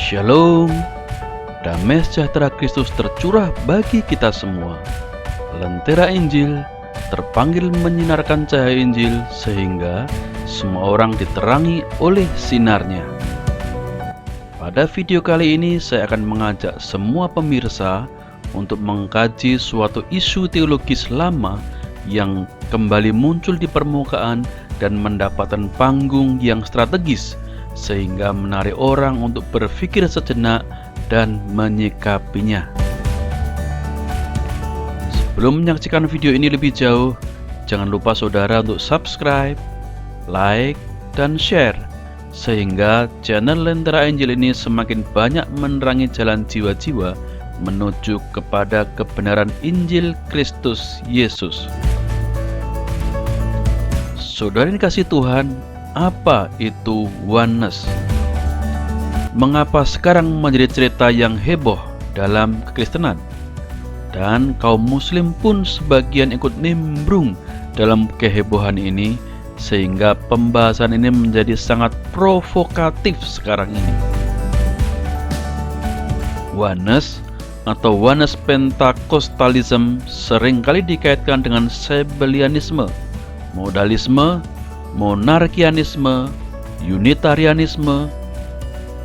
Shalom, damai sejahtera Kristus tercurah bagi kita semua. Lentera Injil terpanggil menyinarkan cahaya Injil sehingga semua orang diterangi oleh sinarnya. Pada video kali ini saya akan mengajak semua pemirsa untuk mengkaji suatu isu teologis lama yang kembali muncul di permukaan dan mendapatkan panggung yang strategis sehingga menarik orang untuk berpikir sejenak dan menyikapinya. Sebelum menyaksikan video ini lebih jauh, jangan lupa saudara untuk subscribe, like, dan share sehingga channel Lentera Injil ini semakin banyak menerangi jalan jiwa-jiwa menuju kepada kebenaran Injil Kristus Yesus. Saudara yang dikasihi Tuhan, apa itu oneness? Mengapa sekarang menjadi cerita yang heboh dalam kekristenan? Dan kaum muslim pun sebagian ikut nimbrung dalam kehebohan ini, sehingga pembahasan ini menjadi sangat provokatif sekarang ini. Oneness atau oneness Pentakostalism seringkali dikaitkan dengan Sabellianisme, modalisme, monarkianisme, unitarianisme.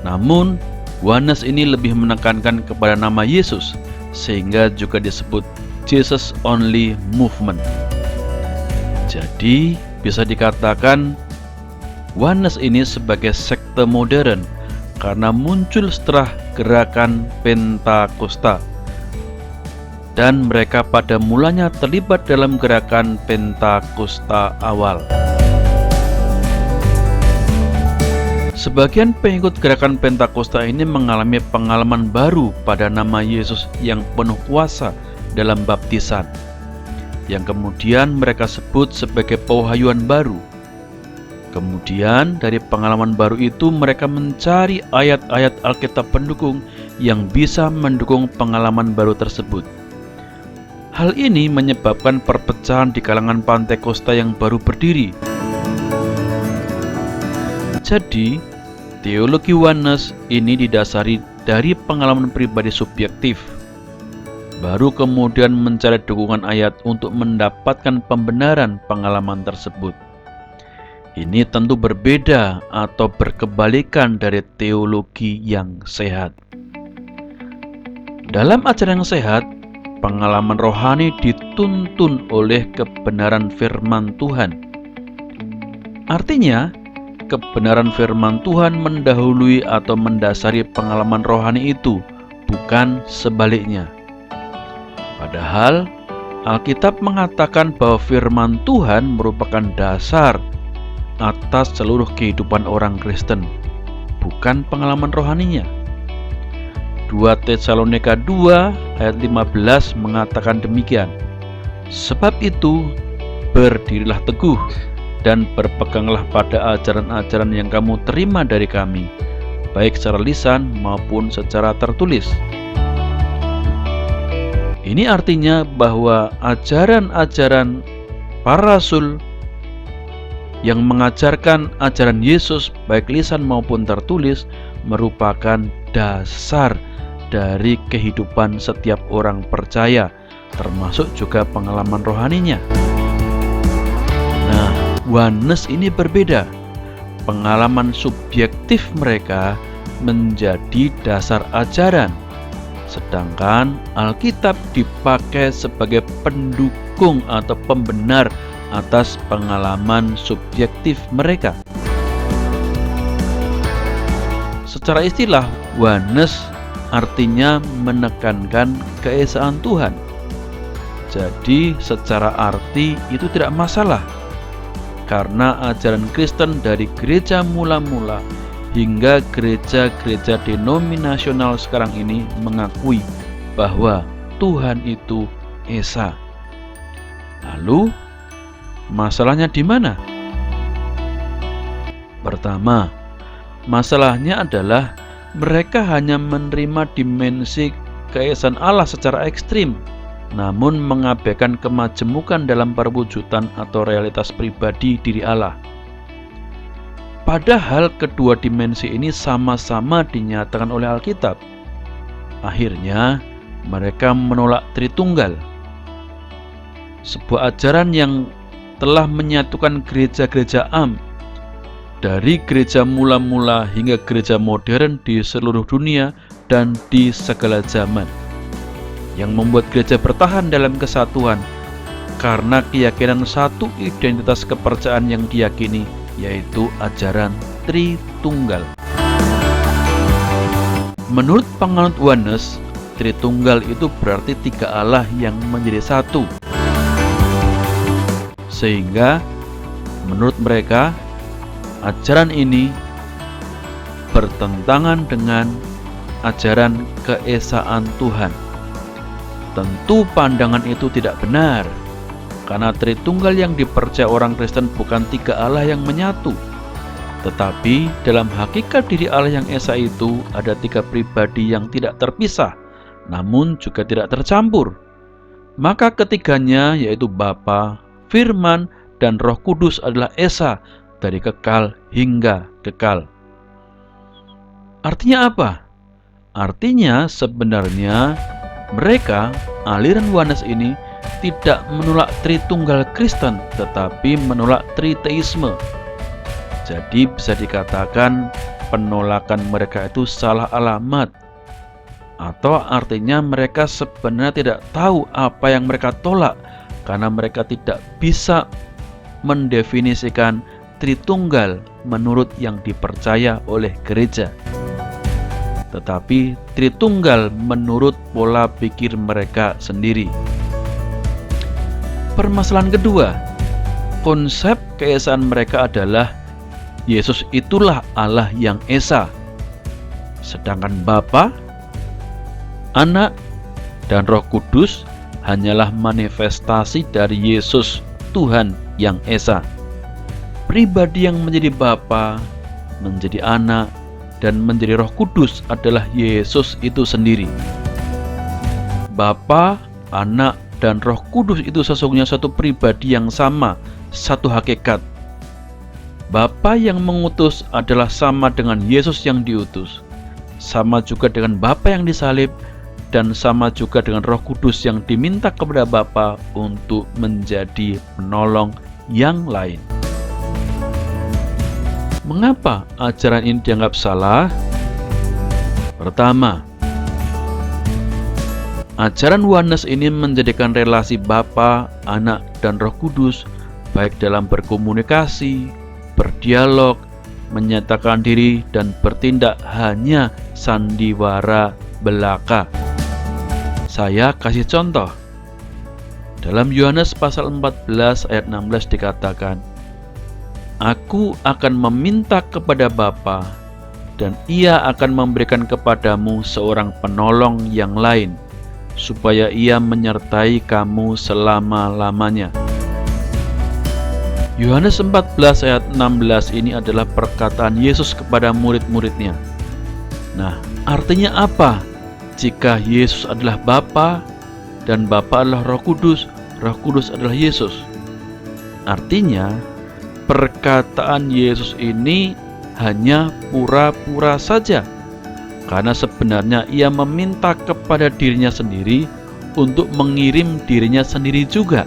Namun, oneness ini lebih menekankan kepada nama Yesus, sehingga juga disebut Jesus Only Movement. Jadi, bisa dikatakan oneness ini sebagai sekte modern karena muncul setelah gerakan Pentakosta. Dan mereka pada mulanya terlibat dalam gerakan Pentakosta awal. Sebagian pengikut gerakan Pentakosta ini mengalami pengalaman baru pada nama Yesus yang penuh kuasa dalam baptisan, yang kemudian mereka sebut sebagai pewahyuan baru. Kemudian dari pengalaman baru itu mereka mencari ayat-ayat Alkitab pendukung yang bisa mendukung pengalaman baru tersebut. Hal ini menyebabkan perpecahan di kalangan Pentakosta yang baru berdiri. Jadi, teologi oneness ini didasari dari pengalaman pribadi subjektif, baru kemudian mencari dukungan ayat untuk mendapatkan pembenaran pengalaman tersebut. Ini tentu berbeda atau berkebalikan dari teologi yang sehat. Dalam ajaran yang sehat, pengalaman rohani dituntun oleh kebenaran firman Tuhan. Artinya, kebenaran firman Tuhan mendahului atau mendasari pengalaman rohani itu, bukan sebaliknya. Padahal, Alkitab mengatakan bahwa firman Tuhan merupakan dasar atas seluruh kehidupan orang Kristen, bukan pengalaman rohaninya. 2 Tesalonika 2 ayat 15 mengatakan demikian. Sebab itu, berdirilah teguh dan berpeganglah pada ajaran-ajaran yang kamu terima dari kami, baik secara lisan maupun secara tertulis. Ini artinya bahwa ajaran-ajaran para rasul yang mengajarkan ajaran Yesus baik lisan maupun tertulis merupakan dasar dari kehidupan setiap orang percaya, termasuk juga pengalaman rohaninya. Nah, oneness ini berbeda. Pengalaman subjektif mereka menjadi dasar ajaran, sedangkan Alkitab dipakai sebagai pendukung atau pembenar atas pengalaman subjektif mereka. Secara istilah, oneness artinya menekankan keesaan Tuhan. Jadi, secara arti itu tidak masalah, karena ajaran Kristen dari gereja mula-mula hingga gereja-gereja denominasional sekarang ini mengakui bahwa Tuhan itu Esa. Lalu, masalahnya di mana? Pertama, masalahnya adalah mereka hanya menerima dimensi keesaan Allah secara ekstrim, namun mengabaikan kemajemukan dalam perwujudan atau realitas pribadi diri Allah. Padahal kedua dimensi ini sama-sama dinyatakan oleh Alkitab. Akhirnya mereka menolak Tritunggal, sebuah ajaran yang telah menyatukan gereja-gereja Am, dari gereja mula-mula hingga gereja modern di seluruh dunia dan di segala zaman, yang membuat gereja bertahan dalam kesatuan karena keyakinan satu identitas kepercayaan yang diyakini, yaitu ajaran Tritunggal. Menurut penganut Oneness, Tritunggal itu berarti tiga Allah yang menjadi satu. Sehingga menurut mereka, ajaran ini bertentangan dengan ajaran keesaan Tuhan. Tentu pandangan itu tidak benar, karena Tritunggal yang dipercaya orang Kristen bukan tiga Allah yang menyatu, tetapi dalam hakikat diri Allah yang esa itu ada tiga pribadi yang tidak terpisah, namun juga tidak tercampur. Maka ketiganya, yaitu Bapa, Firman, dan Roh Kudus adalah esa dari kekal hingga kekal. Artinya apa? Artinya sebenarnya mereka, aliran Oneness ini, tidak menolak Tritunggal Kristen, tetapi menolak Triteisme. Jadi bisa dikatakan penolakan mereka itu salah alamat, atau artinya mereka sebenarnya tidak tahu apa yang mereka tolak, karena mereka tidak bisa mendefinisikan Tritunggal menurut yang dipercaya oleh gereja, tetapi Tritunggal menurut pola pikir mereka sendiri. Permasalahan kedua, konsep keesaan mereka adalah Yesus itulah Allah yang esa, sedangkan Bapa, Anak, dan Roh Kudus hanyalah manifestasi dari Yesus, Tuhan yang esa. Pribadi yang menjadi Bapa, menjadi Anak, dan menjadi Roh Kudus adalah Yesus itu sendiri. Bapa, Anak, dan Roh Kudus itu sesungguhnya satu pribadi yang sama, satu hakikat. Bapa yang mengutus adalah sama dengan Yesus yang diutus, sama juga dengan Bapa yang disalib, dan sama juga dengan Roh Kudus yang diminta kepada Bapa untuk menjadi penolong yang lain. Mengapa ajaran ini dianggap salah? Pertama, ajaran Oneness ini menjadikan relasi Bapa, Anak, dan Roh Kudus baik dalam berkomunikasi, berdialog, menyatakan diri, dan bertindak hanya sandiwara belaka. Saya kasih contoh. Dalam Yohanes pasal 14 ayat 16 dikatakan, Aku akan meminta kepada Bapa, dan Ia akan memberikan kepadamu seorang penolong yang lain, supaya Ia menyertai kamu selama-lamanya. Yohanes 14 ayat 16 ini adalah perkataan Yesus kepada murid-muridnya. Nah, artinya apa? Jika Yesus adalah Bapa dan Bapa adalah Roh Kudus adalah Yesus. Artinya, perkataan Yesus ini hanya pura-pura saja, karena sebenarnya Ia meminta kepada dirinya sendiri untuk mengirim dirinya sendiri juga,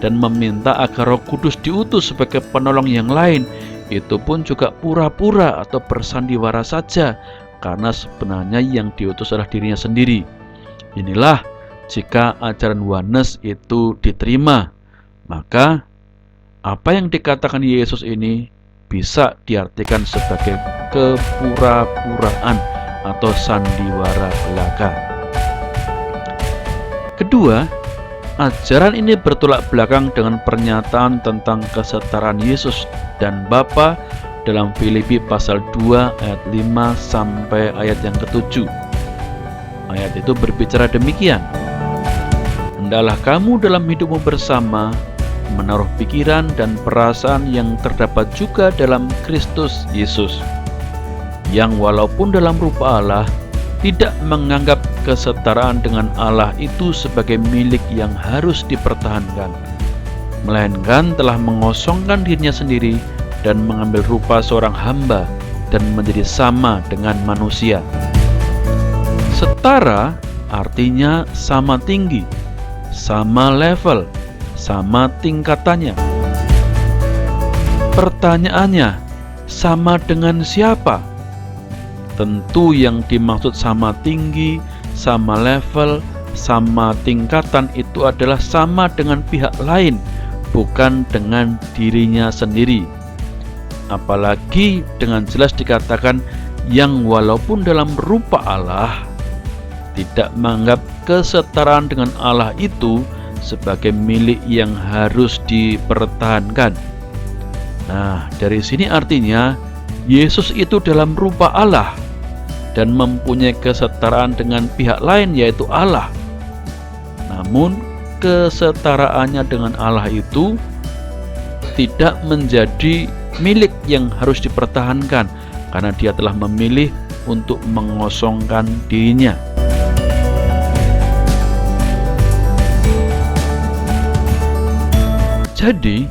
dan meminta agar Roh Kudus diutus sebagai penolong yang lain. Itu pun juga pura-pura atau bersandiwara saja, karena sebenarnya yang diutus adalah dirinya sendiri. Inilah jika ajaran Oneness itu diterima, maka apa yang dikatakan Yesus ini bisa diartikan sebagai kepura-puraan atau sandiwara belaka. Kedua, ajaran ini bertolak belakang dengan pernyataan tentang kesetaraan Yesus dan Bapa dalam Filipi pasal 2 ayat 5 sampai ayat yang ke-7. Ayat itu berbicara demikian, Hendaklah kamu dalam hidupmu bersama menaruh pikiran dan perasaan yang terdapat juga dalam Kristus Yesus, yang walaupun dalam rupa Allah tidak menganggap kesetaraan dengan Allah itu sebagai milik yang harus dipertahankan, melainkan telah mengosongkan dirinya sendiri dan mengambil rupa seorang hamba dan menjadi sama dengan manusia. Setara artinya sama tinggi, sama level, sama tingkatannya. Pertanyaannya, sama dengan siapa? Tentu yang dimaksud sama tinggi, sama level, sama tingkatan itu adalah sama dengan pihak lain, bukan dengan dirinya sendiri. Apalagi dengan jelas dikatakan yang walaupun dalam rupa Allah tidak menganggap kesetaraan dengan Allah itu sebagai milik yang harus dipertahankan. Nah, dari sini artinya Yesus itu dalam rupa Allah dan mempunyai kesetaraan dengan pihak lain yaitu Allah. Namun kesetaraannya dengan Allah itu tidak menjadi milik yang harus dipertahankan karena dia telah memilih untuk mengosongkan dirinya. Jadi,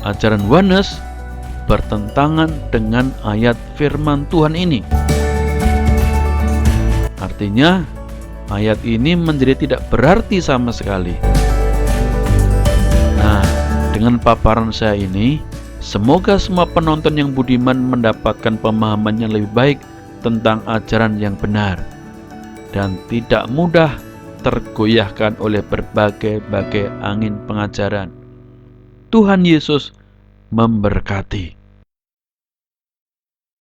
ajaran oneness bertentangan dengan ayat firman Tuhan ini. Artinya, ayat ini menjadi tidak berarti sama sekali. Nah, dengan paparan saya ini, semoga semua penonton yang budiman mendapatkan pemahaman yang lebih baik tentang ajaran yang benar dan tidak mudah tergoyahkan oleh berbagai-bagai angin pengajaran. Tuhan Yesus memberkati.